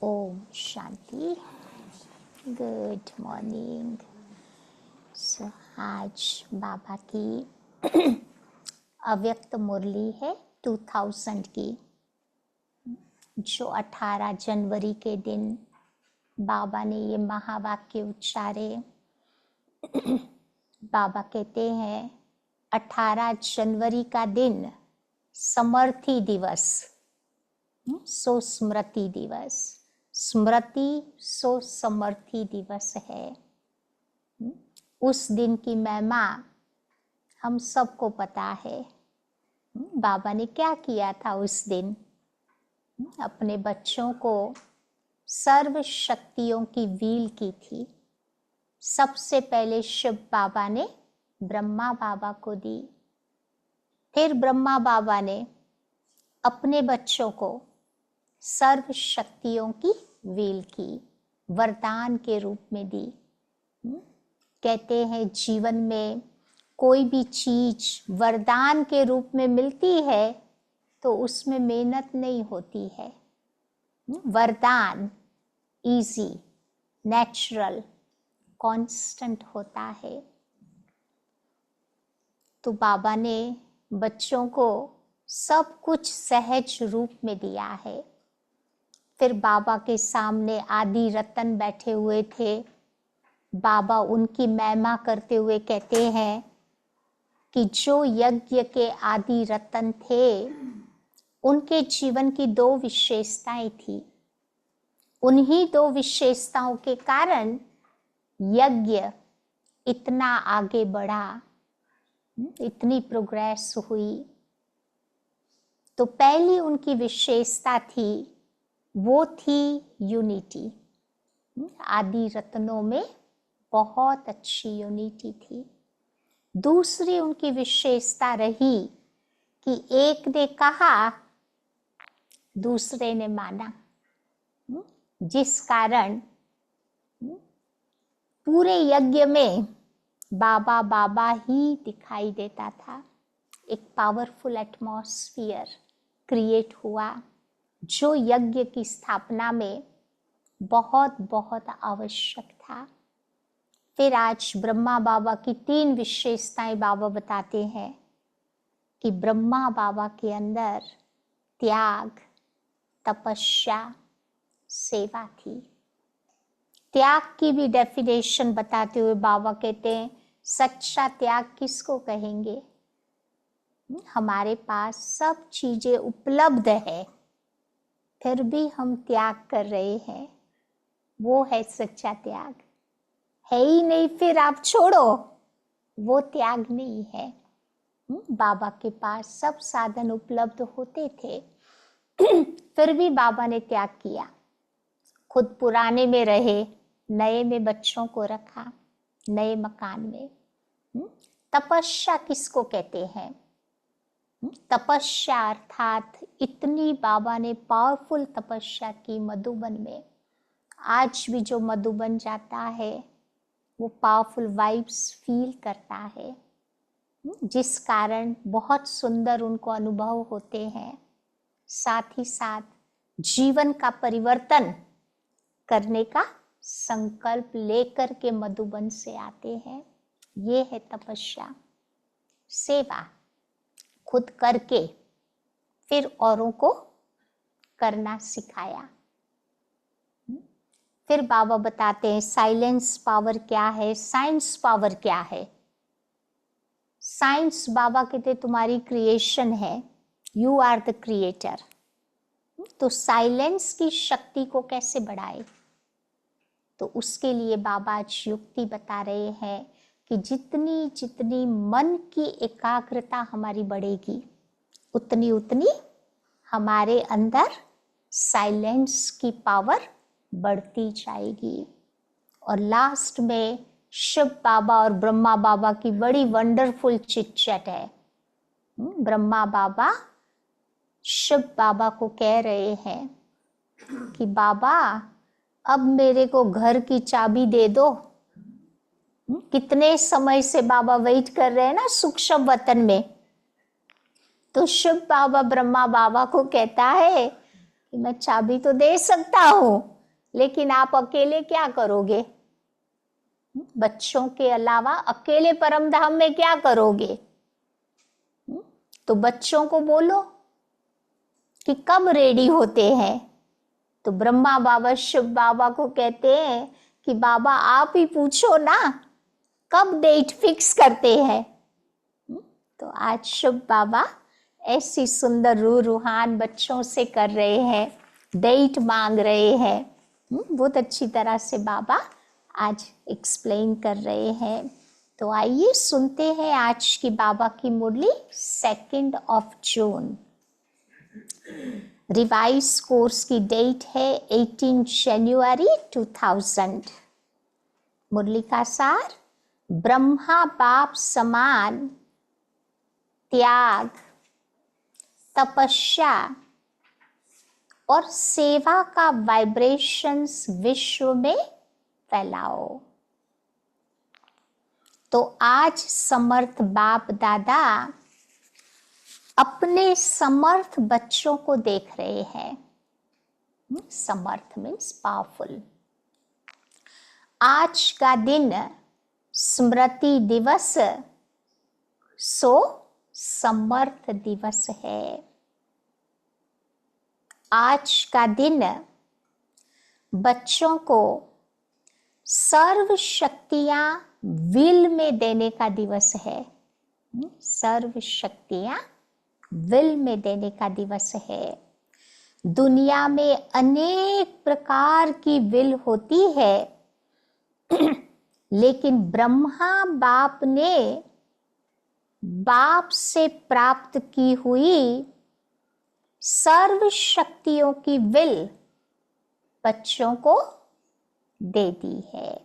Om Shanti. Good morning. सो आज बाबा की अव्यक्त मुरली है 2000 की, जो 18 जनवरी के दिन बाबा ने ये महावाक्य उच्चारे। बाबा कहते हैं 18 जनवरी का दिन समर्थी दिवस, सो स्मृति दिवस, स्मृति सो समर्थी दिवस है। उस दिन की महिमा हम सबको पता है। बाबा ने क्या किया था उस दिन? अपने बच्चों को सर्व शक्तियों की व्हील की थी। सबसे पहले शिव बाबा ने ब्रह्मा बाबा को दी, फिर ब्रह्मा बाबा ने अपने बच्चों को सर्व शक्तियों की व्हील की, वरदान के रूप में दी। कहते हैं जीवन में कोई भी चीज वरदान के रूप में मिलती है तो उसमें मेहनत नहीं होती है। वरदान इजी, नेचुरल, कांस्टेंट होता है। तो बाबा ने बच्चों को सब कुछ सहज रूप में दिया है। फिर बाबा के सामने आदि रतन बैठे हुए थे। बाबा उनकी महिमा करते हुए कहते हैं कि जो यज्ञ के आदि रतन थे, उनके जीवन की 2 विशेषताएं थी। उन्हीं 2 विशेषताओं के कारण यज्ञ इतना आगे बढ़ा, इतनी प्रोग्रेस हुई। तो पहली उनकी विशेषता थी, वो थी यूनिटी। आदि रत्नों में बहुत अच्छी यूनिटी थी। दूसरी उनकी विशेषता रही कि एक ने कहा, दूसरे ने माना, जिस कारण पूरे यज्ञ में बाबा बाबा ही दिखाई देता था। एक पावरफुल एटमॉस्फेयर क्रिएट हुआ, जो यज्ञ की स्थापना में बहुत बहुत आवश्यक था। फिर आज ब्रह्मा बाबा की 3 विशेषताएं बाबा बताते हैं कि ब्रह्मा बाबा के अंदर त्याग, तपस्या, सेवा थी। त्याग की भी डेफिनेशन बताते हुए बाबा कहते हैं, सच्चा त्याग किसको कहेंगे? हमारे पास सब चीजें उपलब्ध है, फिर भी हम त्याग कर रहे हैं, वो है सच्चा त्याग। है ही नहीं, फिर आप छोड़ो, वो त्याग नहीं है। बाबा के पास सब साधन उपलब्ध होते थे, फिर भी बाबा ने त्याग किया। खुद पुराने में रहे, नए में बच्चों को रखा, नए मकान में। तपस्या किसको कहते हैं? तपस्या अर्थात इतनी बाबा ने पावरफुल तपस्या की मधुबन में। आज भी जो मधुबन जाता है वो पावरफुल वाइब्स फील करता है, जिस कारण बहुत सुंदर उनको अनुभव होते हैं। साथ ही साथ जीवन का परिवर्तन करने का संकल्प लेकर के मधुबन से आते हैं। ये है तपस्या। सेवा खुद करके फिर औरों को करना सिखाया। फिर बाबा बताते हैं साइलेंस पावर क्या है, साइंस पावर क्या है। साइंस बाबा कहते तुम्हारी क्रिएशन है, यू आर द क्रिएटर। तो साइलेंस की शक्ति को कैसे बढ़ाए? तो उसके लिए बाबा आज युक्ति बता रहे हैं कि जितनी जितनी मन की एकाग्रता हमारी बढ़ेगी, उतनी उतनी हमारे अंदर साइलेंस की पावर बढ़ती जाएगी। और लास्ट में शिव बाबा और ब्रह्मा बाबा की बड़ी वंडरफुल चिट-चैट है। ब्रह्मा बाबा शिव बाबा को कह रहे हैं कि बाबा अब मेरे को घर की चाबी दे दो। कितने समय से बाबा वेट कर रहे हैं ना सूक्ष्म वतन में। तो शिव बाबा ब्रह्मा बाबा को कहता है कि मैं चाबी तो दे सकता हूँ, लेकिन आप अकेले क्या करोगे? बच्चों के अलावा अकेले परम धाम में क्या करोगे? तो बच्चों को बोलो कि कब रेडी होते हैं। तो ब्रह्मा बाबा शिव बाबा को कहते हैं कि बाबा आप ही पूछो ना, कब डेट फिक्स करते हैं। तो आज शिव बाबा ऐसी सुंदर रूहान बच्चों से कर रहे हैं, डेट मांग रहे हैं। बहुत अच्छी तरह से बाबा आज एक्सप्लेन कर रहे हैं। तो आइए सुनते हैं आज की बाबा की मुरली 2 जून। रिवाइज कोर्स की डेट है 18 जनवरी 2000। मुरली का सार, ब्रह्मा बाप समान त्याग, तपस्या और सेवा का वाइब्रेशंस विश्व में फैलाओ। तो आज समर्थ बाप दादा अपने समर्थ बच्चों को देख रहे हैं। समर्थ मीन्स पावरफुल। आज का दिन स्मृति दिवस, सो समर्थ दिवस है। आज का दिन बच्चों को सर्व शक्तियां विल में देने का दिवस है। सर्व शक्तियां विल में देने का दिवस है। दुनिया में अनेक प्रकार की विल होती है, लेकिन ब्रह्मा बाप ने बाप से प्राप्त की हुई सर्व शक्तियों की विल बच्चों को दे दी है।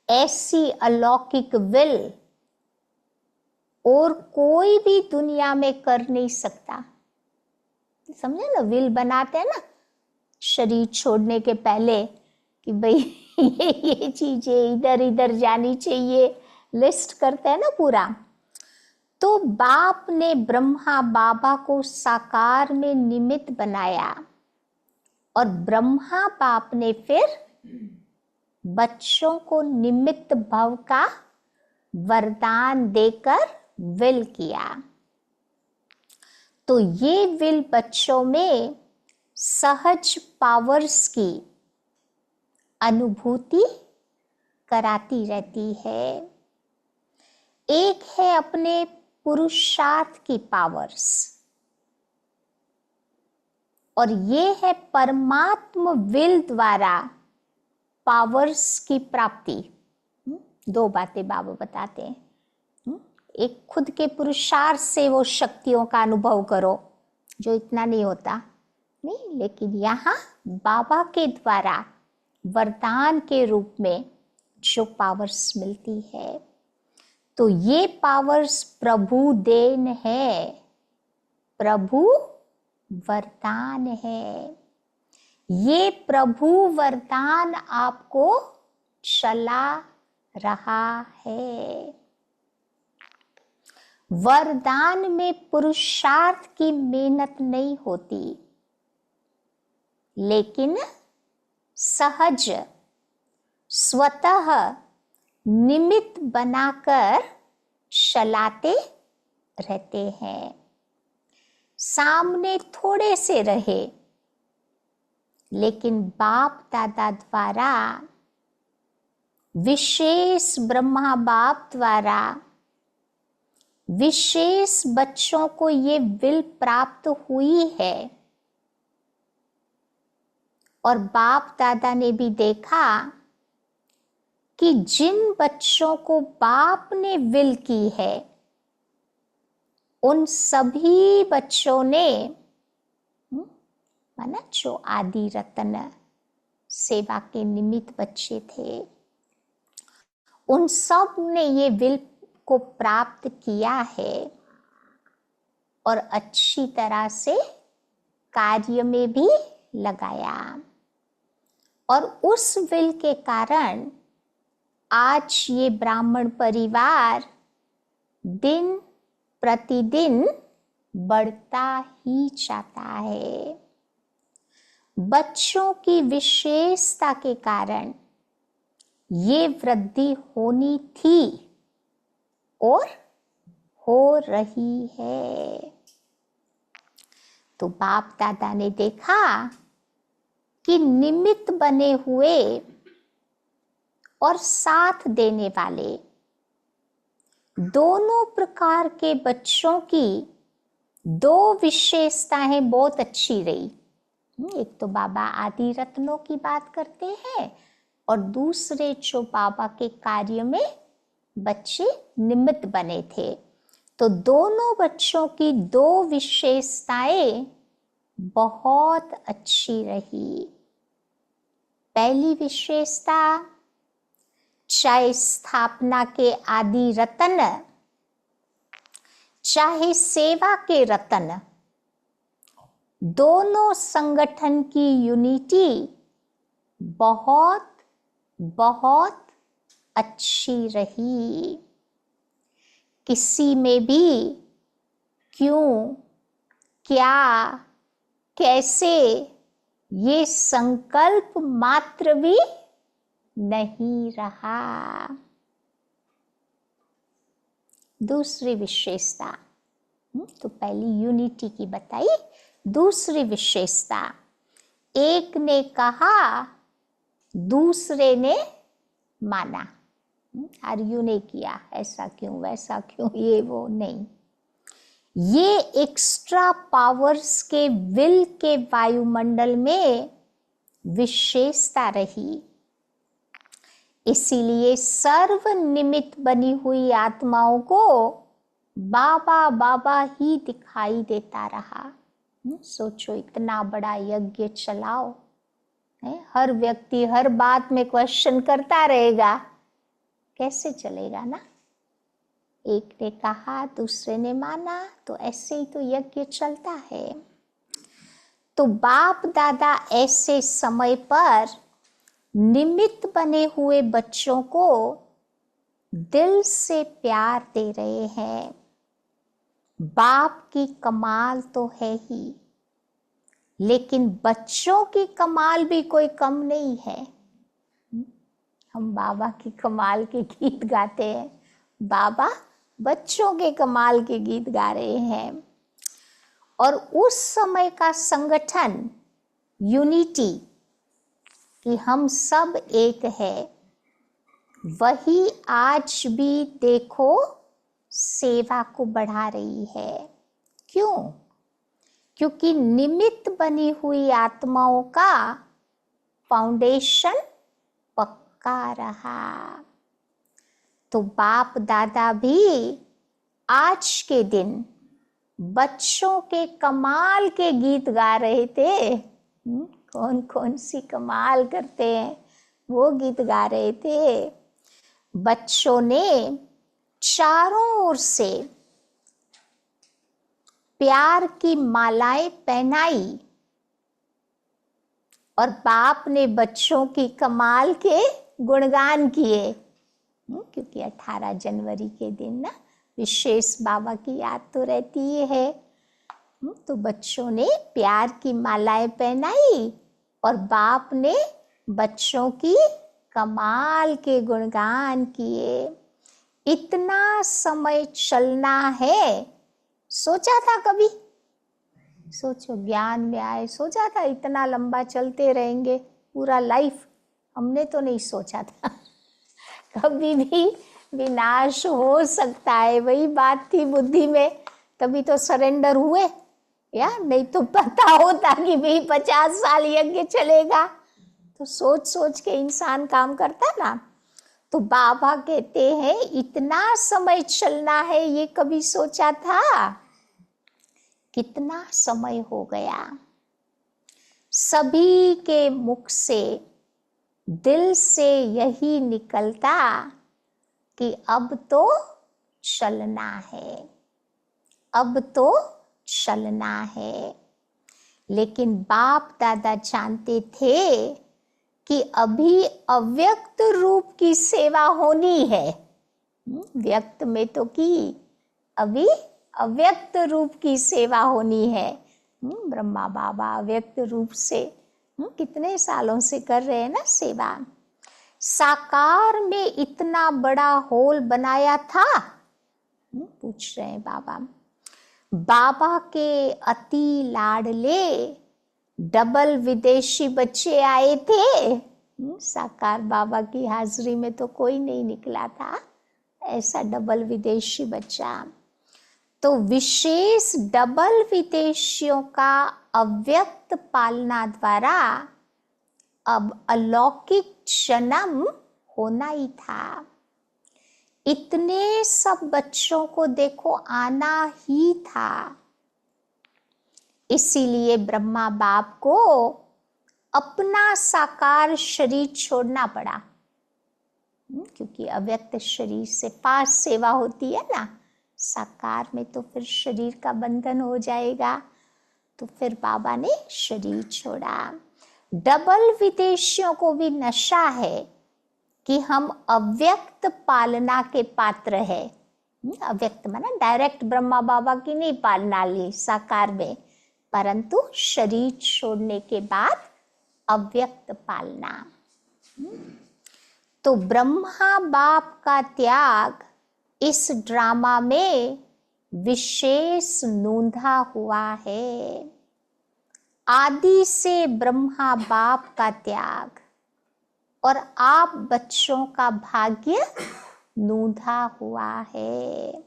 ऐसी अलौकिक विल और कोई भी दुनिया में कर नहीं सकता। समझे ना, विल बनाते हैं ना शरीर छोड़ने के पहले कि भाई ये चीजें इधर इधर जानी चाहिए, लिस्ट करते हैं ना पूरा। तो बाप ने ब्रह्मा बाबा को साकार में निमित्त बनाया और ब्रह्मा बाप ने फिर बच्चों को निमित्त भव का वरदान देकर विल किया। तो ये विल बच्चों में सहज पावर्स की अनुभूति कराती रहती है। एक है अपने पुरुषार्थ की पावर्स और ये है परमात्म विल द्वारा पावर्स की प्राप्ति। दो बातें बाबा बताते हैं। एक खुद के पुरुषार्थ से वो शक्तियों का अनुभव करो, जो इतना नहीं होता नहीं, लेकिन यहाँ बाबा के द्वारा वरदान के रूप में जो पावर्स मिलती है, तो ये पावर्स प्रभु देन है, प्रभु वरदान है। ये प्रभु वरदान आपको चला रहा है। वरदान में पुरुषार्थ की मेहनत नहीं होती, लेकिन सहज स्वतः निमित्त बनाकर चलाते रहते हैं। सामने थोड़े से रहे, लेकिन बाप दादा द्वारा, विशेष ब्रह्मा बाप द्वारा विशेष बच्चों को ये विल प्राप्त हुई है। और बाप दादा ने भी देखा कि जिन बच्चों को बाप ने विल की है, उन सभी बच्चों ने, माना जो आदि रतन सेवा के निमित्त बच्चे थे, उन सब ने ये विल को प्राप्त किया है और अच्छी तरह से कार्य में भी लगाया। और उस विल के कारण आज ये ब्राह्मण परिवार दिन प्रतिदिन बढ़ता ही जाता है। बच्चों की विशेषता के कारण ये वृद्धि होनी थी और हो रही है। तो बाप दादा ने देखा कि निमित्त बने हुए और साथ देने वाले दोनों प्रकार के बच्चों की दो विशेषताएं बहुत अच्छी रही। एक तो बाबा आदि रत्नों की बात करते हैं और दूसरे जो बाबा के कार्य में बच्चे निमित्त बने थे। तो दोनों बच्चों की दो विशेषताएं बहुत अच्छी रही। पहली विशेषता, चाहे स्थापना के आदि रतन, चाहे सेवा के रतन, दोनों संगठन की यूनिटी बहुत बहुत अच्छी रही। किसी में भी क्यों, क्या, कैसे ये संकल्प मात्र भी नहीं रहा। दूसरी विशेषता, तो पहली यूनिटी की बताई। दूसरी विशेषता, एक ने कहा दूसरे ने माना। आर्ग्यू नहीं किया, ऐसा क्यों वैसा क्यों ये वो नहीं। ये एक्स्ट्रा पावर्स के विल के वायुमंडल में विशेषता रही। इसीलिए सर्व निमित्त बनी हुई आत्माओं को बाबा बाबा ही दिखाई देता रहा। सोचो, इतना बड़ा यज्ञ चलाओ, हर व्यक्ति हर बात में क्वेश्चन करता रहेगा, कैसे चलेगा ना। एक ने कहा दूसरे ने माना, तो ऐसे ही तो यज्ञ चलता है। तो बाप दादा ऐसे समय पर निमित्त बने हुए बच्चों को दिल से प्यार दे रहे हैं। बाप की कमाल तो है ही, लेकिन बच्चों की कमाल भी कोई कम नहीं है। हम बाबा की कमाल के गीत गाते हैं, बाबा बच्चों के कमाल के गीत गा रहे हैं। और उस समय का संगठन, यूनिटी, कि हम सब एक है, वही आज भी देखो सेवा को बढ़ा रही है। क्यों? क्योंकि निमित्त बनी हुई आत्माओं का फाउंडेशन पक्का रहा। तो बाप दादा भी आज के दिन बच्चों के कमाल के गीत गा रहे थे। कौन कौन सी कमाल करते हैं वो गीत गा रहे थे। बच्चों ने चारों ओर से प्यार की मालाएं पहनाई और बाप ने बच्चों की कमाल के गुणगान किए। क्योंकि 18 जनवरी के दिन ना विशेष बाबा की याद तो रहती ही है। तो बच्चों ने प्यार की मालाएं पहनाई और बाप ने बच्चों की कमाल के गुणगान किए। इतना समय चलना है, सोचा था कभी? सोचो, ज्ञान में आए सोचा था इतना लंबा चलते रहेंगे पूरा लाइफ? हमने तो नहीं सोचा था कभी भी विनाश हो सकता है। वही बात थी बुद्धि में, तभी तो सरेंडर हुए। या नहीं तो पता होता कि भाई 50 साल यज्ञ चलेगा, तो सोच सोच के इंसान काम करता ना। तो बाबा कहते हैं इतना समय चलना है, ये कभी सोचा था? कितना समय हो गया। सभी के मुख से दिल से यही निकलता कि अब तो चलना है, अब तो चलना है। लेकिन बाप दादा जानते थे कि अभी अव्यक्त रूप की सेवा होनी है। व्यक्त में तो की, अभी अव्यक्त रूप की सेवा होनी है। ब्रह्मा बाबा अव्यक्त रूप से कितने सालों से कर रहे हैं ना सेवा। साकार में इतना बड़ा हॉल बनाया था, पूछ रहे हैं बाबा। बाबा के अति लाडले डबल विदेशी बच्चे आए थे। साकार बाबा की हाजिरी में तो कोई नहीं निकला था ऐसा डबल विदेशी बच्चा। तो विशेष डबल विदेशियों का अव्यक्त पालना द्वारा अब अलौकिक जन्म होना ही था। इतने सब बच्चों को देखो आना ही था। इसीलिए ब्रह्मा बाप को अपना साकार शरीर छोड़ना पड़ा, क्योंकि अव्यक्त शरीर से फास्ट सेवा होती है ना, साकार में तो फिर शरीर का बंधन हो जाएगा। तो फिर बाबा ने शरीर छोड़ा। डबल विदेशियों को भी नशा है कि हम अव्यक्त पालना के पात्र है। अव्यक्त माना डायरेक्ट ब्रह्मा बाबा की नहीं पालना ली साकार में, परंतु शरीर छोड़ने के बाद अव्यक्त पालना। तो ब्रह्मा बाप का त्याग इस ड्रामा में विशेष नोंधा हुआ है। आदि से ब्रह्मा बाप का त्याग और आप बच्चों का भाग्य नोंधा हुआ है।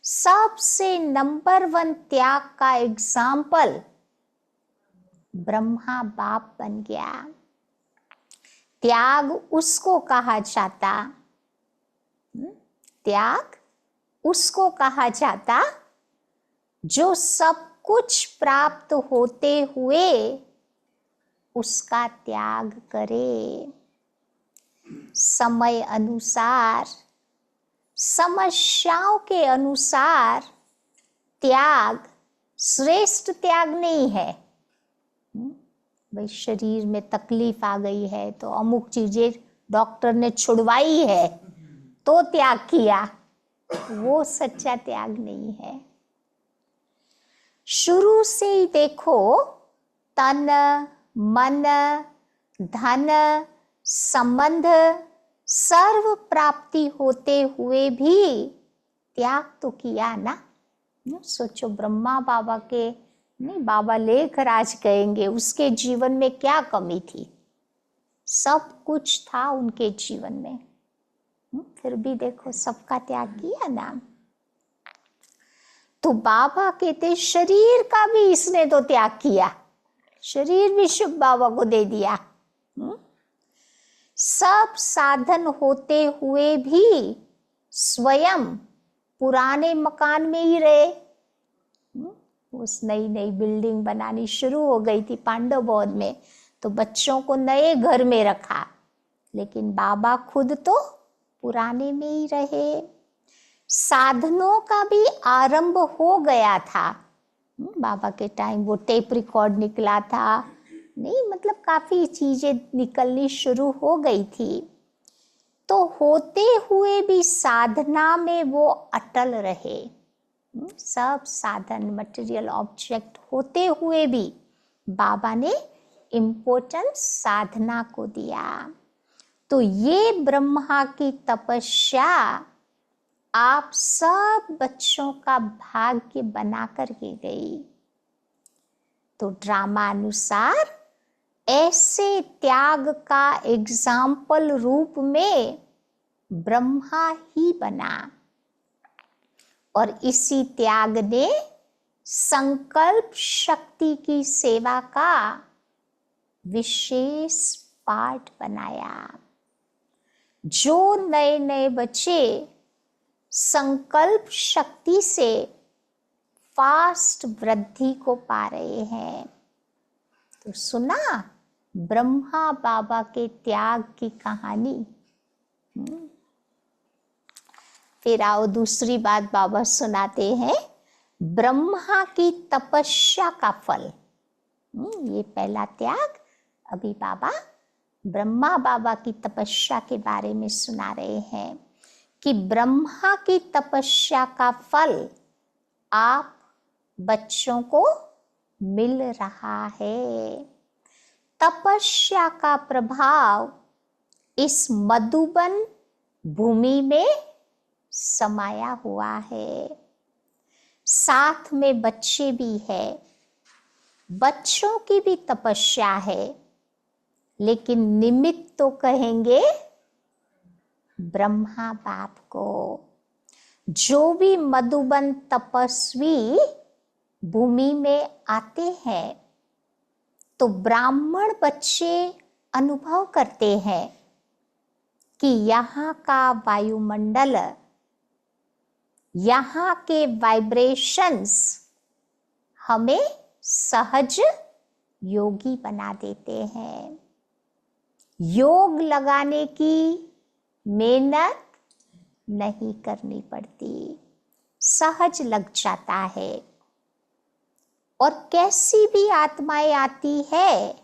सबसे नंबर 1 त्याग का एग्जाम्पल ब्रह्मा बाप बन गया। त्याग उसको कहा जाता, त्याग उसको कहा जाता जो सब कुछ प्राप्त होते हुए उसका त्याग करे। समय अनुसार, समस्याओं के अनुसार त्याग श्रेष्ठ त्याग नहीं है। भाई शरीर में तकलीफ आ गई है तो अमुक चीजें डॉक्टर ने छुड़वाई है तो त्याग किया, वो सच्चा त्याग नहीं है। शुरू से ही देखो, तन मन धन संबंध सर्व प्राप्ति होते हुए भी त्याग तो किया ना। सोचो ब्रह्मा बाबा के नहीं, बाबा लेकर आज कहेंगे उसके जीवन में क्या कमी थी, सब कुछ था उनके जीवन में, फिर भी देखो सबका त्याग किया ना। तो बाबा कहते शरीर का भी इसने तो त्याग किया, शरीर भी शिव बाबा को दे दिया। सब साधन होते हुए भी स्वयं पुराने मकान में ही रहे। उस नई नई बिल्डिंग बनानी शुरू हो गई थी पांडव बौद्ध में, तो बच्चों को नए घर में रखा, लेकिन बाबा खुद तो पुराने में ही रहे। साधनों का भी आरंभ हो गया था। बाबा के टाइम वो टेप रिकॉर्ड निकला था, नहीं मतलब काफी चीजें निकलनी शुरू हो गई थी। तो होते हुए भी साधना में वो अटल रहे। सब साधन मटेरियल ऑब्जेक्ट होते हुए भी बाबा ने इम्पोर्टेंस साधना को दिया। तो ये ब्रह्मा की तपस्या आप सब बच्चों का भाग्य बनाकर के गई। तो ड्रामा अनुसार ऐसे त्याग का एग्जाम्पल रूप में ब्रह्मा ही बना, और इसी त्याग ने संकल्प शक्ति की सेवा का विशेष पार्ट बनाया। जो नए नए बच्चे संकल्प शक्ति से फास्ट वृद्धि को पा रहे हैं, तो सुना ब्रह्मा बाबा के त्याग की कहानी। फिर आओ दूसरी बात बाबा सुनाते हैं, ब्रह्मा की तपस्या का फल। ये पहला त्याग, अभी बाबा ब्रह्मा बाबा की तपस्या के बारे में सुना रहे हैं कि ब्रह्मा की तपस्या का फल आप बच्चों को मिल रहा है। तपस्या का प्रभाव इस मधुबन भूमि में समाया हुआ है। साथ में बच्चे भी है, बच्चों की भी तपस्या है, लेकिन निमित्त तो कहेंगे ब्रह्मा बाप को। जो भी मधुबन तपस्वी भूमि में आते हैं तो ब्राह्मण बच्चे अनुभव करते हैं कि यहाँ का वायुमंडल, यहाँ के वाइब्रेशंस हमें सहज योगी बना देते हैं। योग लगाने की मेहनत नहीं करनी पड़ती, सहज लग जाता है। और कैसी भी आत्माएं आती है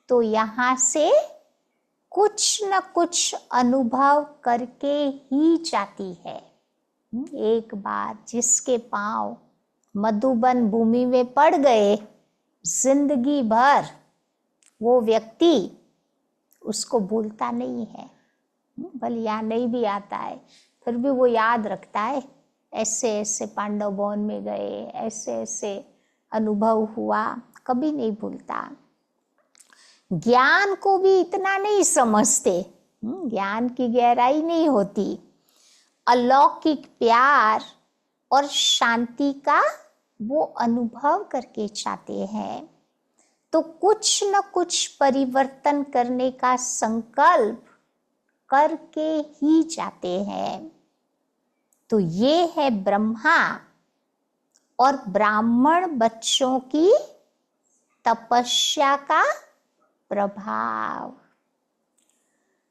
तो यहाँ से कुछ न कुछ अनुभव करके ही जाती है। एक बार जिसके पांव मधुबन भूमि में पड़ गए, जिंदगी भर वो व्यक्ति उसको भूलता नहीं है। भले यहाँ नहीं भी आता है फिर भी वो याद रखता है, ऐसे ऐसे पांडव वन में गए, ऐसे ऐसे अनुभव हुआ, कभी नहीं भूलता। ज्ञान को भी इतना नहीं समझते, ज्ञान की गहराई नहीं होती। अलौकिक प्यार और शांति का वो अनुभव करके चाहते हैं, तो कुछ न कुछ परिवर्तन करने का संकल्प करके ही जाते हैं। तो ये है ब्रह्मा और ब्राह्मण बच्चों की तपस्या का प्रभाव।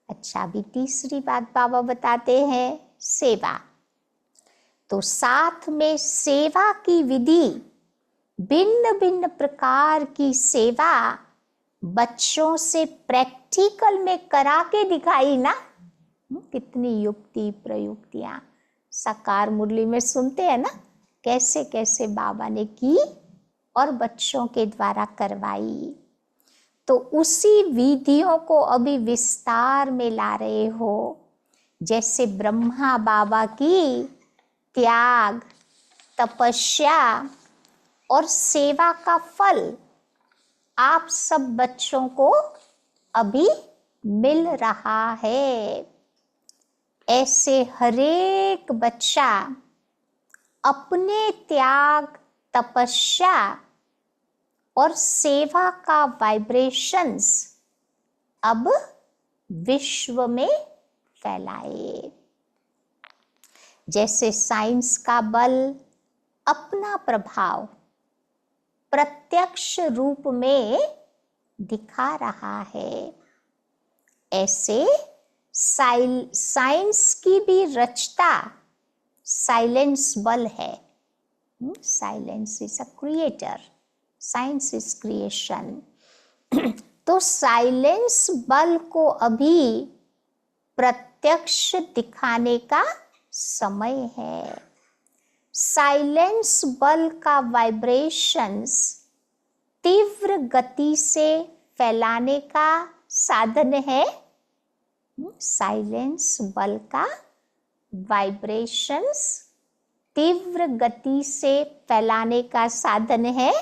अच्छा, अभी तीसरी बात बाबा बताते हैं, सेवा। तो साथ में सेवा की विधि, भिन्न भिन्न प्रकार की सेवा बच्चों से प्रैक्टिकल में करा के दिखाई ना। कितनी युक्ति प्रयुक्तियां साकार मुरली में सुनते हैं ना, कैसे कैसे बाबा ने की और बच्चों के द्वारा करवाई। तो उसी विधियों को अभी विस्तार में ला रहे हो। जैसे ब्रह्मा बाबा की त्याग, तपस्या और सेवा का फल आप सब बच्चों को अभी मिल रहा है। ऐसे हरेक बच्चा अपने त्याग, तपस्या और सेवा का वाइब्रेशंस अब विश्व में फैलाए। जैसे साइंस का बल अपना प्रभाव प्रत्यक्ष रूप में दिखा रहा है, ऐसे साइंस की भी रचता साइलेंस बल है। Silence is a creator, science is creation. तो साइलेंस बल को अभी प्रत्यक्ष दिखाने का समय है। साइलेंस बल का वाइब्रेशंस तीव्र गति से फैलाने का साधन है। साइलेंस बल का वाइब्रेशंस तीव्र गति से फैलाने का साधन है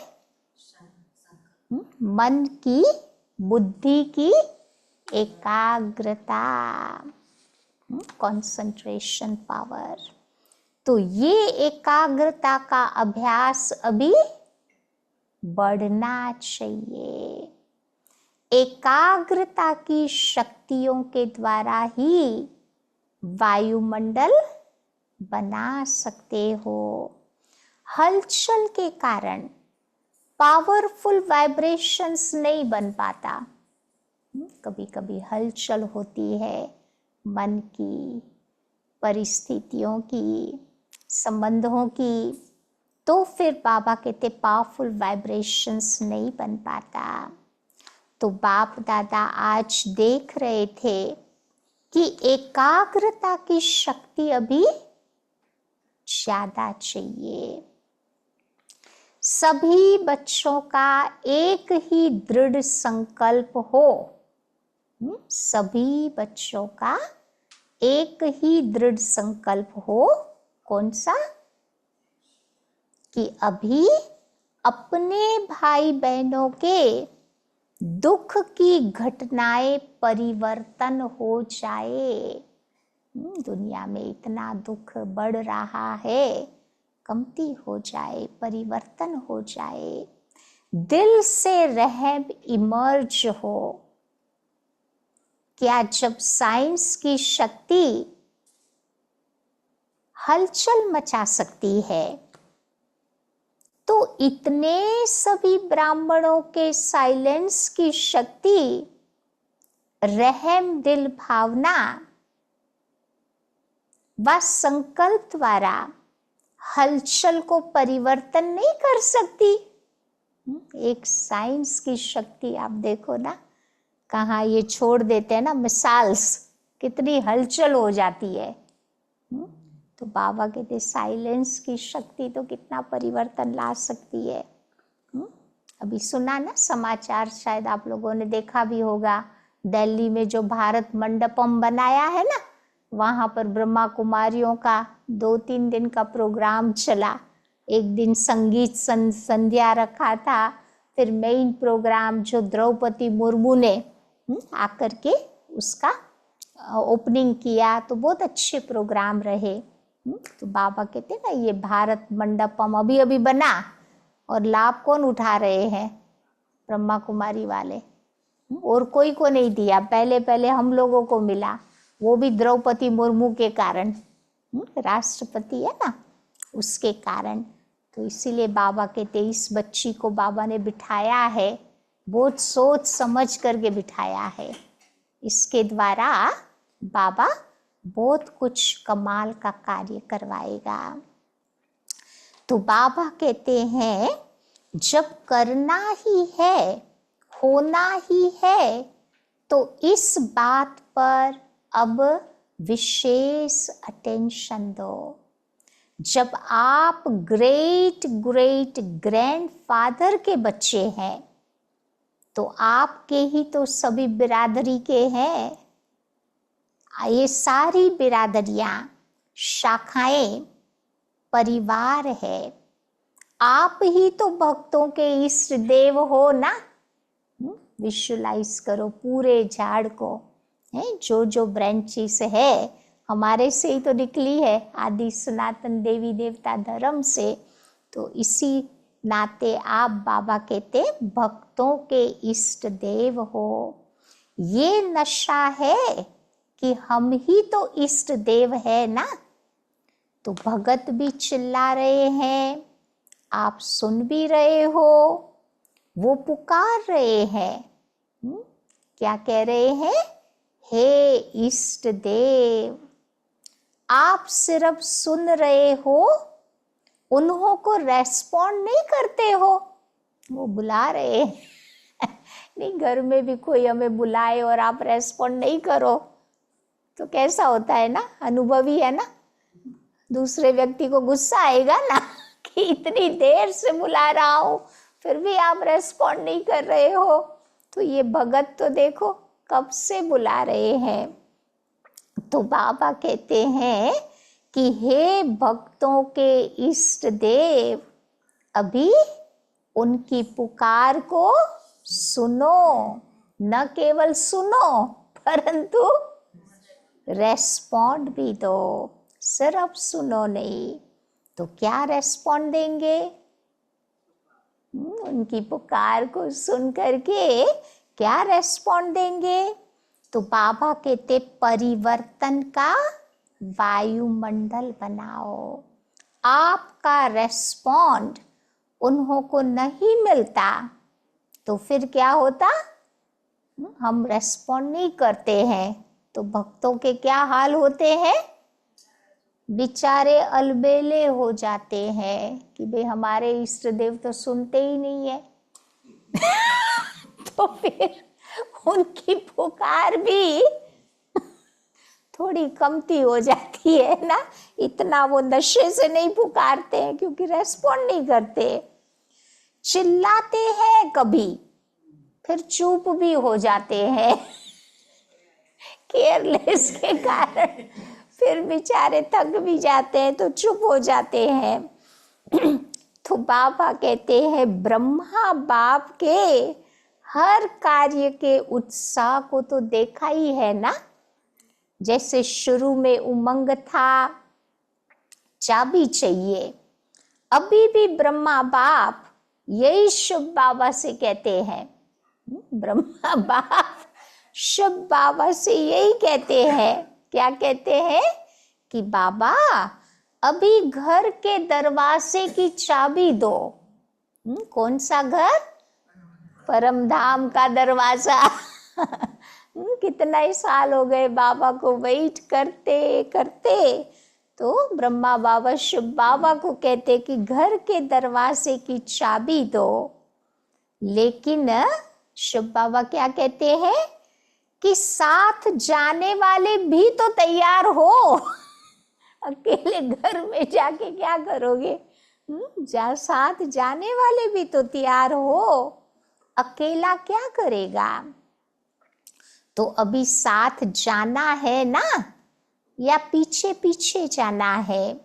मन की, बुद्धि की एकाग्रता, कंसंट्रेशन पावर। तो ये एकाग्रता का अभ्यास अभी बढ़ना चाहिए। एकाग्रता की शक्तियों के द्वारा ही वायुमंडल बना सकते हो। हलचल के कारण पावरफुल वाइब्रेशंस नहीं बन पाता। कभी कभी हलचल होती है मन की, परिस्थितियों की, संबंधों की, तो फिर बाबा कहते पावरफुल वाइब्रेशंस नहीं बन पाता। तो बाप दादा आज देख रहे थे कि एकाग्रता की शक्ति अभी ज्यादा चाहिए। सभी बच्चों का एक ही दृढ़ संकल्प हो। सभी बच्चों का एक ही दृढ़ संकल्प हो। कौन सा? कि अभी अपने भाई बहनों के दुख की घटनाएं परिवर्तन हो जाए। दुनिया में इतना दुख बढ़ रहा है, कमती हो जाए, परिवर्तन हो जाए, दिल से रहम इमर्ज हो। क्या जब साइंस की शक्ति हलचल मचा सकती है, तो इतने सभी ब्राह्मणों के साइलेंस की शक्ति, रहम दिल भावना व संकल्प द्वारा हलचल को परिवर्तन नहीं कर सकती। एक साइंस की शक्ति आप देखो ना, कहाँ ये छोड़ देते हैं ना मिसाइल्स, कितनी हलचल हो जाती है। तो बाबा कहते साइलेंस की शक्ति तो कितना परिवर्तन ला सकती है। अभी सुना ना समाचार, शायद आप लोगों ने देखा भी होगा, दिल्ली में जो भारत मंडपम बनाया है ना, वहाँ पर ब्रह्मा कुमारियों का 2-3 दिन का प्रोग्राम चला। एक दिन संगीत संध्या रखा था, फिर मेन प्रोग्राम जो द्रौपदी मुर्मू ने आकर के उसका ओपनिंग किया, तो बहुत अच्छे प्रोग्राम रहे। तो बाबा कहते ना ये भारत मंडपम अभी अभी बना, और लाभ कौन उठा रहे हैं? ब्रह्मा कुमारी वाले, और कोई को नहीं दिया। पहले पहले हम लोगों को मिला, वो भी द्रौपदी मुर्मू के कारण, राष्ट्रपति है ना, उसके कारण। तो इसीलिए बाबा कहते इस बच्ची को बाबा ने बिठाया है, बहुत सोच समझ करके बिठाया है। इसके द्वारा बाबा बहुत कुछ कमाल का कार्य करवाएगा। तो बाबा कहते हैं जब करना ही है, होना ही है, तो इस बात पर अब विशेष अटेंशन दो। जब आप ग्रेट ग्रेट ग्रैंडफादर के बच्चे हैं, तो आपके ही तो सभी बिरादरी के हैं। ये सारी बिरादरियां, शाखाएं, परिवार है। आप ही तो भक्तों के इष्ट देव हो ना। विजुअलाइज करो पूरे झाड़ को, है जो जो ब्रांचेस है हमारे से ही तो निकली है, आदि सनातन देवी देवता धर्म से। तो इसी नाते आप बाबा कहते भक्तों के इष्ट देव हो। ये नशा है कि हम ही तो इष्ट देव है ना। तो भगत भी चिल्ला रहे हैं, आप सुन भी रहे हो, वो पुकार रहे हैं। क्या कह रहे हैं? हे इष्ट देव। आप सिर्फ सुन रहे हो, उन्हों को रेस्पॉन्ड नहीं करते हो। वो बुला रहे हैं नहीं, घर में भी कोई हमें बुलाए और आप रेस्पॉन्ड नहीं करो तो कैसा होता है ना, अनुभवी है ना, दूसरे व्यक्ति को गुस्सा आएगा ना कि इतनी देर से बुला रहा हूं फिर भी आप रेस्पॉन्ड नहीं कर रहे हो। तो ये भगत तो देखो कब से बुला रहे हैं। तो बाबा कहते हैं कि हे भक्तों के इष्ट देव, अभी उनकी पुकार को सुनो, न केवल सुनो परंतु रेस्पॉन्ड भी दो। सिर्फ सुनो नहीं तो क्या रेस्पॉन्ड देंगे? उनकी पुकार को सुन करके क्या रेस्पॉन्ड देंगे? तो बाबा कहते परिवर्तन का वायुमंडल बनाओ। आपका रेस्पॉन्ड उन्हों को नहीं मिलता तो फिर क्या होता? हम रेस्पॉन्ड नहीं करते हैं तो भक्तों के क्या हाल होते हैं? बेचारे अलबेले हो जाते हैं कि भाई हमारे इष्ट देव तो सुनते ही नहीं है तो फिर उनकी पुकार भी थोड़ी कमती हो जाती है ना। इतना वो नशे से नहीं पुकारते हैं क्योंकि रेस्पॉन्ड नहीं करते। चिल्लाते हैं कभी, फिर चुप भी हो जाते हैं केयरलेस के कारण, फिर बेचारे थक भी जाते हैं तो चुप हो जाते हैं। तो बाबा कहते हैं ब्रह्मा बाप के हर कार्य के उत्साह को तो देखा ही है ना। जैसे शुरू में उमंग था, चाबी चाहिए, अभी भी ब्रह्मा बाप यही शुभ बाबा से कहते हैं, ब्रह्मा बाप शुभ बाबा से यही कहते हैं, क्या कहते हैं कि बाबा अभी घर के दरवाजे की चाबी दो। कौन सा घर? परम धाम का दरवाजा। कितना ही साल हो गए बाबा को वेट करते करते, तो ब्रह्मा बाबा शुभ बाबा को कहते कि घर के दरवाजे की चाबी दो। लेकिन शुभ बाबा क्या कहते हैं कि साथ जाने वाले भी तो तैयार हो। अकेले घर में जाके क्या करोगे? जा साथ जाने वाले भी तो तैयार हो, अकेला क्या करेगा? तो अभी साथ जाना है ना, या पीछे पीछे जाना है?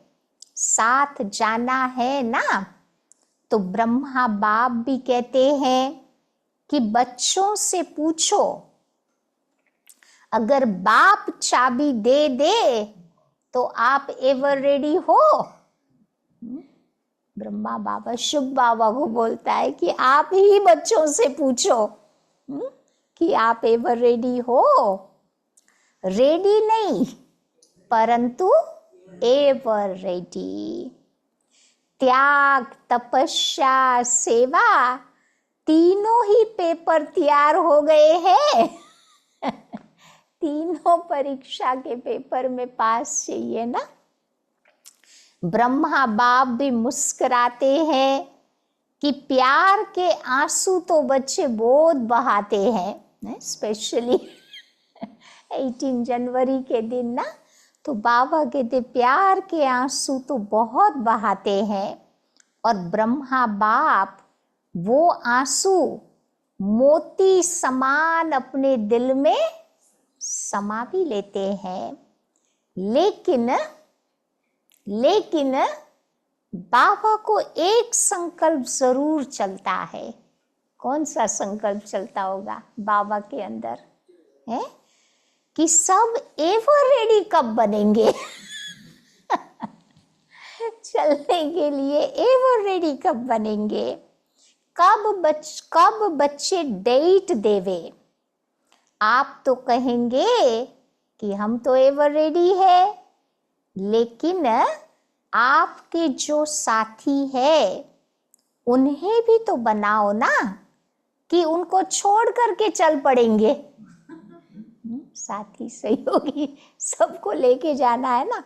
साथ जाना है ना। तो ब्रह्मा बाप भी कहते हैं कि बच्चों से पूछो, अगर बाप चाबी दे दे तो आप एवर रेडी हो? ब्रह्मा बाबा शुभ बाबा को बोलता है कि आप ही बच्चों से पूछो कि आप एवर रेडी हो। रेडी नहीं, परंतु एवर रेडी। त्याग, तपस्या, सेवा, तीनों ही पेपर तैयार हो गए हैं। तीनों परीक्षा के पेपर में पास चाहिए ना। ब्रह्मा बाप भी मुस्कुराते हैं कि प्यार के आंसू तो बच्चे बहुत बहाते हैं, स्पेशली 18 जनवरी के दिन ना। तो बाबा कहते प्यार के आंसू तो बहुत बहाते हैं, और ब्रह्मा बाप वो आंसू मोती समान अपने दिल में समा भी लेते हैं। लेकिन बाबा को एक संकल्प जरूर चलता है। कौन सा संकल्प चलता होगा बाबा के अंदर? है कि सब एवर रेडी कब बनेंगे? चलने के लिए एवर रेडी कब बनेंगे? कब बच्चे डेट देवे? आप तो कहेंगे कि हम तो एवर रेडी है, लेकिन आपके जो साथी है उन्हें भी तो बनाओ ना, कि उनको छोड़ करके चल पड़ेंगे। साथी सहयोगी सबको लेके जाना है ना।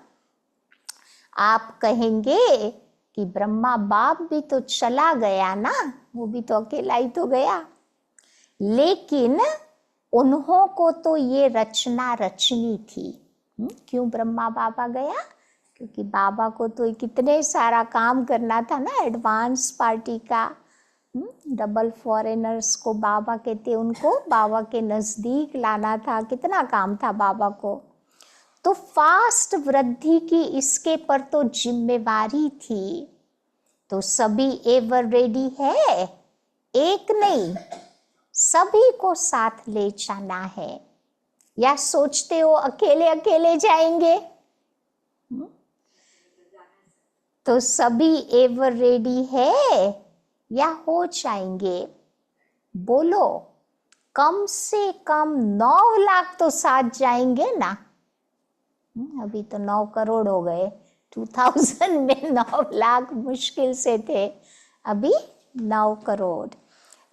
आप कहेंगे कि ब्रह्मा बाप भी तो चला गया ना, वो भी तो अकेला ही तो गया। लेकिन उन्हों को तो ये रचना रचनी थी। क्यों ब्रह्मा बाबा गया? क्योंकि बाबा को तो कितने सारा काम करना था ना, एडवांस पार्टी का। डबल फॉरेनर्स को बाबा कहते, उनको बाबा के नजदीक लाना था, कितना काम था बाबा को। तो फास्ट वृद्धि की इसके पर तो जिम्मेवारी थी। तो सभी एवर रेडी है, एक नहीं, सभी को साथ ले जाना है। या सोचते हो अकेले अकेले जाएंगे? तो सभी एवर रेडी है या हो जाएंगे? बोलो, कम से कम 9 लाख तो साथ जाएंगे ना। अभी तो 9 करोड़ हो गए, 2000 में 9 लाख मुश्किल से थे, अभी 9 करोड़।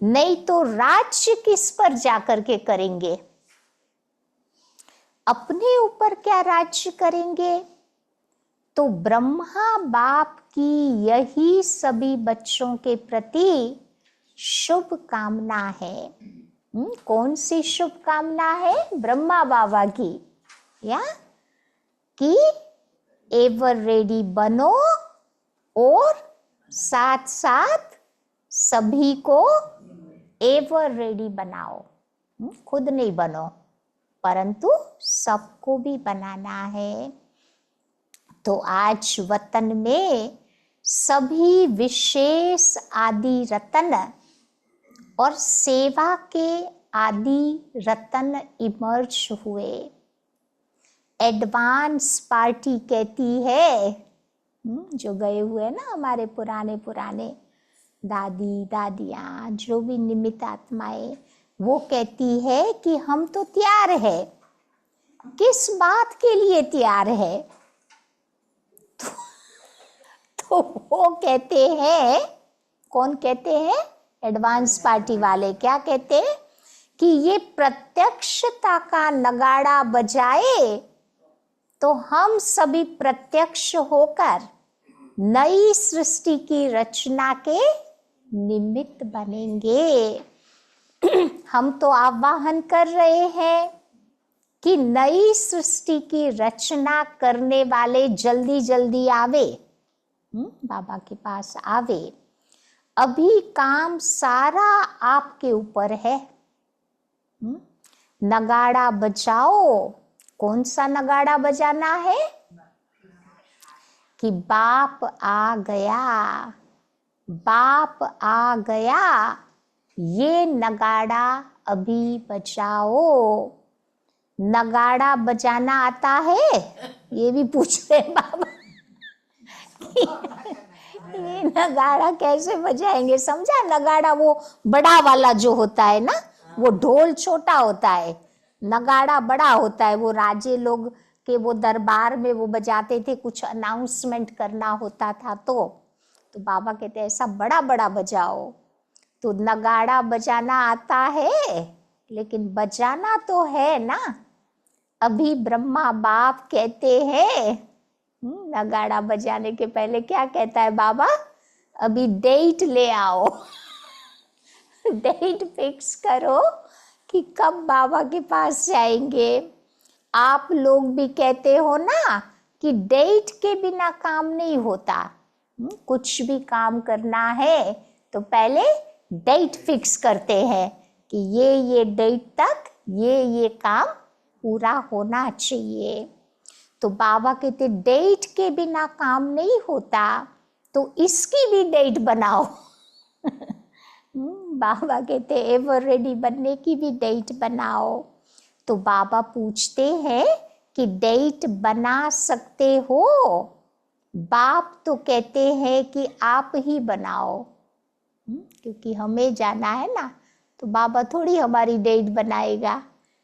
नहीं तो राज्य किस पर जाकर के करेंगे? अपने ऊपर क्या राज्य करेंगे? तो ब्रह्मा बाप की यही सभी बच्चों के प्रति शुभ कामना है। कौन सी शुभ कामना है? ब्रह्मा बाबा की, या कि एवर रेडी बनो और साथ साथ सभी को एवर रेडी बनाओ। खुद नहीं बनो, परंतु सबको भी बनाना है। तो आज वतन में सभी विशेष आदि रतन और सेवा के आदि रतन इमर्ज हुए। एडवांस पार्टी कहती है, जो गए हुए ना हमारे पुराने दादी दादियाँ, जो भी निमित्त आत्माएं, वो कहती है कि हम तो तैयार है। किस बात के लिए तैयार है? तो वो कहते हैं, कौन कहते हैं? एडवांस पार्टी वाले क्या कहते हैं कि ये प्रत्यक्षता का नगाड़ा बजाए तो हम सभी प्रत्यक्ष होकर नई सृष्टि की रचना के निमित्त बनेंगे। हम तो आह्वान कर रहे हैं कि नई सृष्टि की रचना करने वाले जल्दी जल्दी आवे, बाबा के पास आवे। अभी काम सारा आपके ऊपर है। नगाड़ा बजाओ। कौन सा नगाड़ा बजाना है? कि बाप आ गया, बाप आ गया, ये नगाड़ा अभी बजाओ। नगाड़ा बजाना आता है? ये भी पूछ रहे बाबा। ये नगाड़ा कैसे बजाएंगे? समझा? नगाड़ा वो बड़ा वाला जो होता है ना, वो ढोल छोटा होता है, नगाड़ा बड़ा होता है। वो राजे लोग के वो दरबार में वो बजाते थे, कुछ अनाउंसमेंट करना होता था तो बाबा कहते ऐसा बड़ा बड़ा बजाओ। तो नगाड़ा बजाना आता है, लेकिन बजाना तो है ना। अभी ब्रह्मा बाप कहते हैं, नगाड़ा बजाने के पहले क्या कहता है बाबा? अभी डेट ले आओ। डेट फिक्स करो कि कब बाबा के पास जाएंगे। आप लोग भी कहते हो ना कि डेट के बिना काम नहीं होता। कुछ भी काम करना है तो पहले डेट फिक्स करते हैं कि ये डेट तक ये काम पूरा होना चाहिए। तो बाबा कहते डेट के बिना काम नहीं होता, तो इसकी भी डेट बनाओ। बाबा कहते एवर रेडी बनने की भी डेट बनाओ। तो बाबा पूछते हैं कि डेट बना सकते हो? बाप तो कहते हैं कि आप ही बनाओ, क्योंकि हमें जाना है ना, तो बाबा थोड़ी हमारी डेट बनाएगा।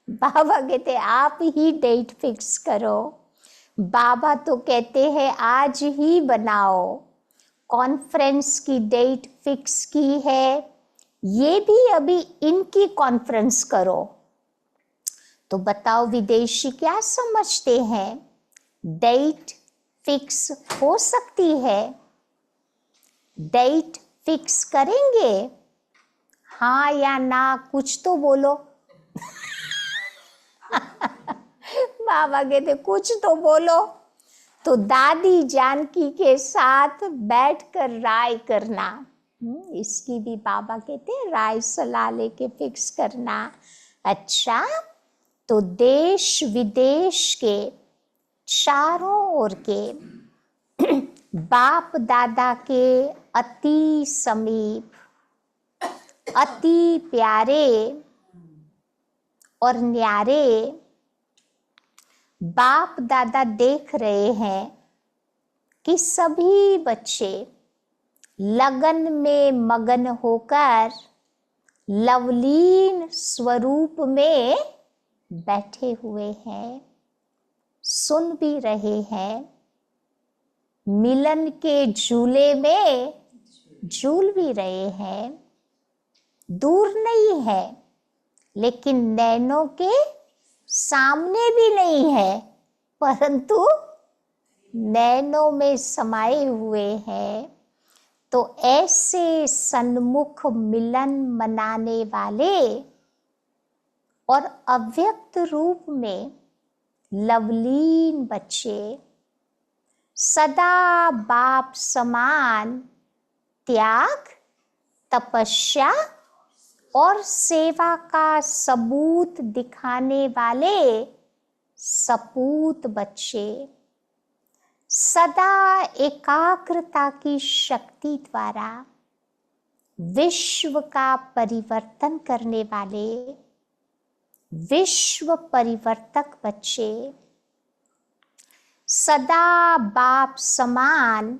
बाबा कहते आप ही डेट फिक्स करो। बाबा तो कहते हैं आज ही बनाओ। कॉन्फ्रेंस की डेट फिक्स की है, ये भी अभी इनकी कॉन्फ्रेंस करो। तो बताओ विदेशी क्या समझते हैं? डेट फिक्स हो सकती है? डेट फिक्स करेंगे? हाँ या ना, कुछ तो बोलो। बाबा कहते कुछ तो बोलो। तो दादी जानकी के साथ बैठकर राय करना, इसकी भी बाबा कहते हैं राय सलाह लेके फिक्स करना। अच्छा, तो देश विदेश के चारों ओर के बाप दादा के अति समीप, अति प्यारे और न्यारे बाप दादा देख रहे हैं कि सभी बच्चे लगन में मगन होकर लवलीन स्वरूप में बैठे हुए हैं, सुन भी रहे हैं, मिलन के झूले में झूल भी रहे हैं। दूर नहीं है, लेकिन नैनों के सामने भी नहीं है, परंतु नैनों में समाये हुए हैं। तो ऐसे सन्मुख मिलन मनाने वाले और अव्यक्त रूप में लवलीन बच्चे सदा बाप समान त्याग तपस्या और सेवा का सबूत दिखाने वाले सपूत बच्चे, सदा एकाग्रता की शक्ति द्वारा विश्व का परिवर्तन करने वाले विश्व परिवर्तक बच्चे, सदा बाप समान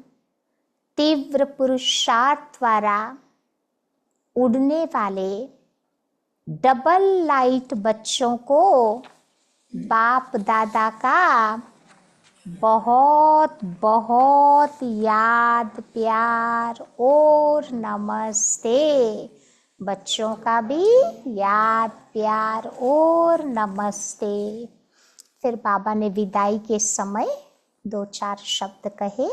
तीव्र पुरुषार्थ द्वारा उड़ने वाले डबल लाइट बच्चों को बाप दादा का बहुत बहुत याद प्यार और नमस्ते। बच्चों का भी याद प्यार और नमस्ते। फिर बाबा ने विदाई के समय 2-4 शब्द कहे।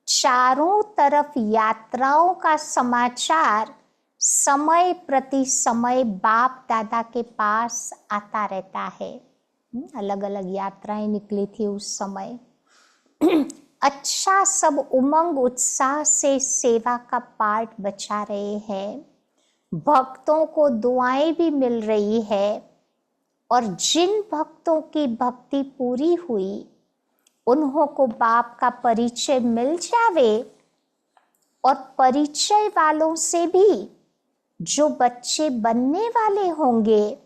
चारों तरफ यात्राओं का समाचार समय प्रति समय बाप दादा के पास आता रहता है। अलग अलग यात्राएं निकली थी उस समय। अच्छा, सब उमंग उत्साह से सेवा का पार्ट बचा रहे हैं। भक्तों को दुआएं भी मिल रही है और जिन भक्तों की भक्ति पूरी हुई उन्हों को बाप का परिचय मिल जावे और परिचय वालों से भी जो बच्चे बनने वाले होंगे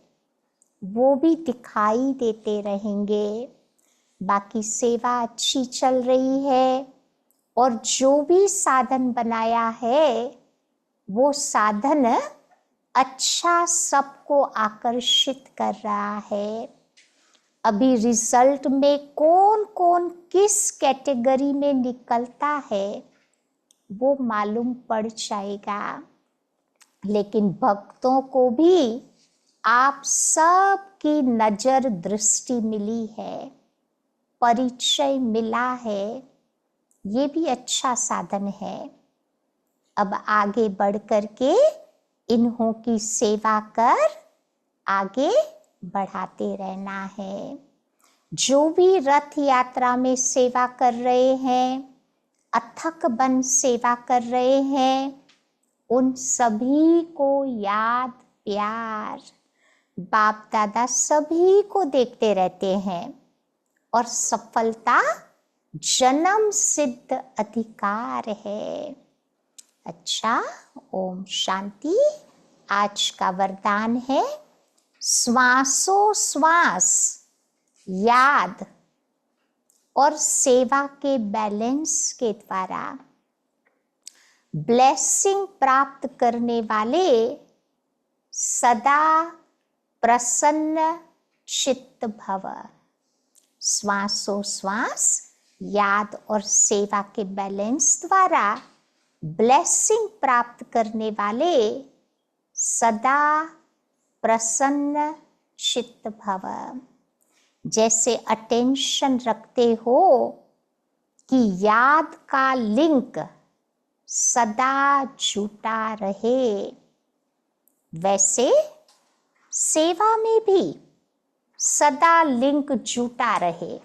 वो भी दिखाई देते रहेंगे। बाकी सेवा अच्छी चल रही है और जो भी साधन बनाया है वो साधन अच्छा सबको आकर्षित कर रहा है। अभी रिजल्ट में कौन कौन किस कैटेगरी में निकलता है वो मालूम पड़ जाएगा, लेकिन भक्तों को भी आप सब की नजर दृष्टि मिली है, परिचय मिला है, ये भी अच्छा साधन है। अब आगे बढ़ कर के इन्हों की सेवा कर आगे बढ़ाते रहना है। जो भी रथ यात्रा में सेवा कर रहे हैं, अथक बन सेवा कर रहे हैं, उन सभी को याद प्यार। बाप दादा सभी को देखते रहते हैं और सफलता जन्म सिद्ध अधिकार है। अच्छा, ओम शांति। आज का वरदान है श्वासों श्वास याद और सेवा के बैलेंस के द्वारा ब्लेसिंग प्राप्त करने वाले सदा प्रसन्न चित्त भव। श्वासों श्वास याद और सेवा के बैलेंस द्वारा ब्लेसिंग प्राप्त करने वाले सदा प्रसन्न चित्त भव। जैसे अटेंशन रखते हो कि याद का लिंक सदा जुटा रहे, वैसे सेवा में भी सदा लिंक जुटा रहे।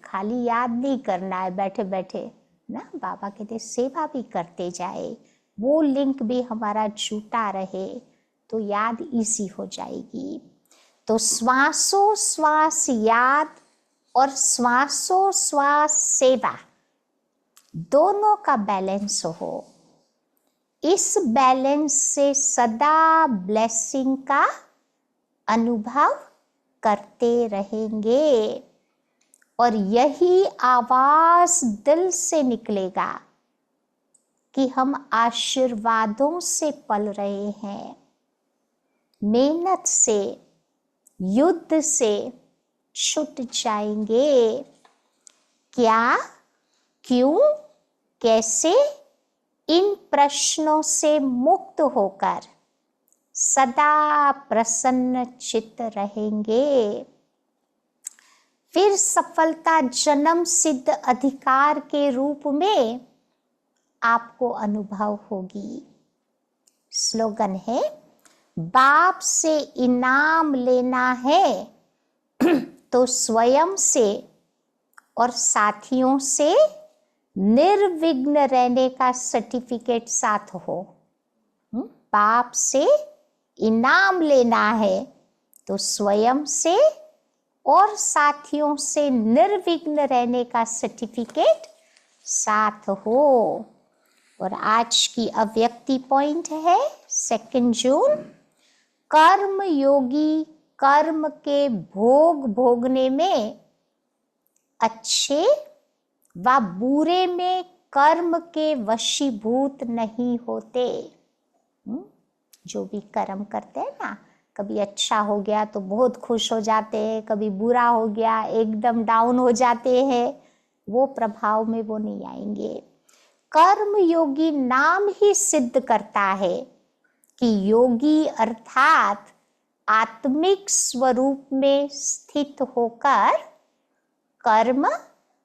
खाली याद नहीं करना है बैठे बैठे ना, बाबा कहते सेवा भी करते जाए, वो लिंक भी हमारा जुटा रहे तो याद इजी हो जाएगी। तो श्वासों श्वास याद और श्वासों श्वास सेवा दोनों का बैलेंस हो। इस बैलेंस से सदा ब्लेसिंग का अनुभव करते रहेंगे और यही आवाज दिल से निकलेगा कि हम आशीर्वादों से पल रहे हैं, मेहनत से युद्ध से छूट जाएंगे। क्या, क्यों, कैसे, इन प्रश्नों से मुक्त होकर सदा प्रसन्न चित्त रहेंगे। फिर सफलता जन्म सिद्ध अधिकार के रूप में आपको अनुभव होगी। स्लोगन है, बाप से इनाम लेना है तो स्वयं से और साथियों से निर्विघ्न रहने का सर्टिफिकेट साथ हो। बाप से इनाम लेना है तो स्वयं से और साथियों से निर्विघ्न रहने का सर्टिफिकेट साथ हो। और आज की अव्यक्ति पॉइंट है 2 जून। कर्म योगी कर्म के भोग भोगने में अच्छे व बुरे में कर्म के वशीभूत नहीं होते। जो भी कर्म करते हैं ना, कभी अच्छा हो गया तो बहुत खुश हो जाते हैं, कभी बुरा हो गया एकदम डाउन हो जाते हैं, वो प्रभाव में वो नहीं आएंगे। कर्म योगी नाम ही सिद्ध करता है कि योगी अर्थात आत्मिक स्वरूप में स्थित होकर कर्म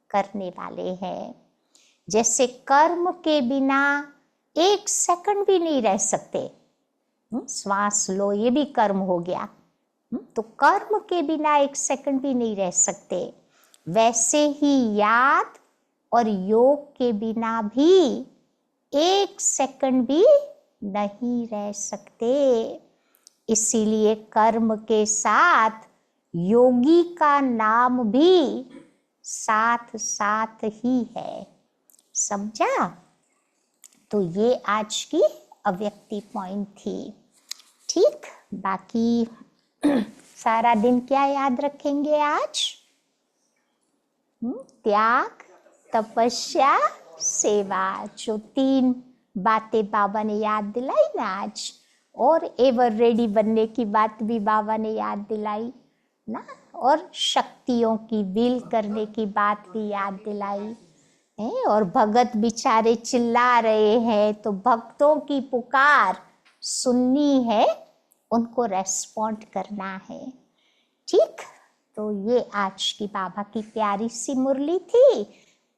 करने वाले हैं। जैसे कर्म के बिना 1 सेकंड भी नहीं रह सकते। श्वास लो, ये भी कर्म हो गया। तो कर्म के बिना 1 सेकंड भी नहीं रह सकते। वैसे ही याद और योग के बिना भी 1 सेकंड भी नहीं रह सकते। इसीलिए कर्म के साथ योगी का नाम भी साथ साथ ही है। समझा? तो ये आज की अव्यक्ति पॉइंट थी। ठीक, बाकी सारा दिन क्या याद रखेंगे आज? त्याग, तपस्या, सेवा, जो 3 बातें बाबा ने याद दिलाई ना आज, और एवर रेडी बनने की बात भी बाबा ने याद दिलाई ना, और शक्तियों की विल करने की बात भी याद दिलाई है। और भगत बेचारे चिल्ला रहे हैं तो भक्तों की पुकार सुननी है, उनको रेस्पॉन्ड करना है। ठीक, तो ये आज की बाबा की प्यारी सी मुरली थी।